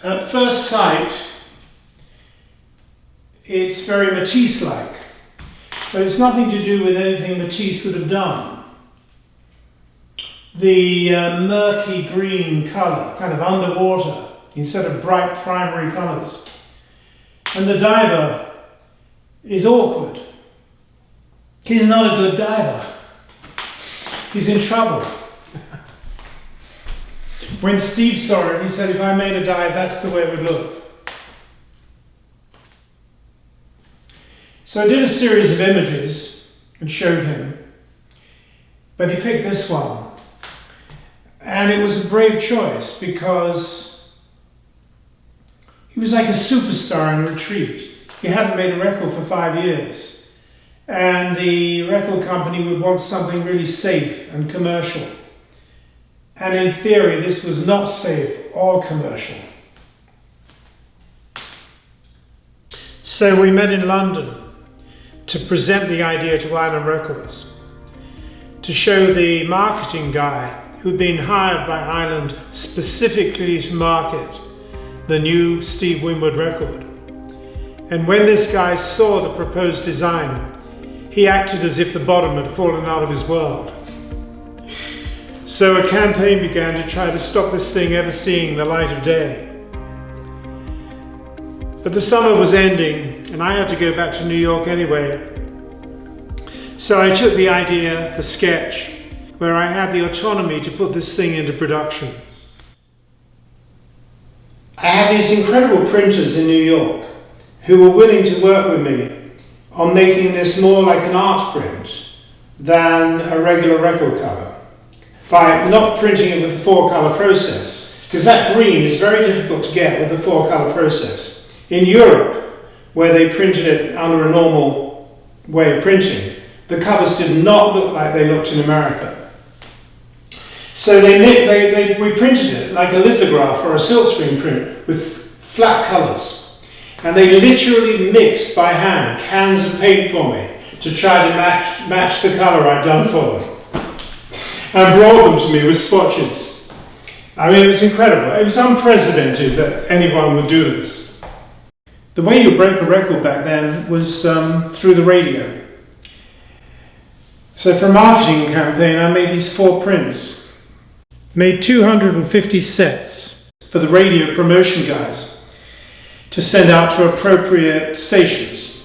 At first sight, it's very Matisse-like, but it's nothing to do with anything Matisse would have done. The murky green colour, kind of underwater, instead of bright primary colours. And the diver is awkward. He's not a good diver. He's in trouble. When Steve saw it, he said, if I made a dive, that's the way it would look. So I did a series of images and showed him, but he picked this one. And it was a brave choice because he was like a superstar in retreat. He hadn't made a record for 5 years. And the record company would want something really safe and commercial. And in theory, this was not safe or commercial. So we met in London to present the idea to Island Records, to show the marketing guy who'd been hired by Island specifically to market the new Steve Winwood record. And when this guy saw the proposed design, he acted as if the bottom had fallen out of his world. So a campaign began to try to stop this thing ever seeing the light of day. But the summer was ending and I had to go back to New York anyway. So I took the idea, the sketch, where I had the autonomy to put this thing into production. I had these incredible printers in New York who were willing to work with me on making this more like an art print than a regular record cover, by not printing it with the 4-color process, because that green is very difficult to get with the 4-color process. In Europe, where they printed it under a normal way of printing, the covers did not look like they looked in America. So we printed it like a lithograph or a silkscreen print with flat colours. And they literally mixed by hand cans of paint for me to try to match the colour I'd done for them. And brought them to me with swatches. I mean, it was incredible. It was unprecedented that anyone would do this. The way you broke a record back then was through the radio. So for a marketing campaign, I made these 4 prints. Made 250 sets for the radio promotion guys to send out to appropriate stations.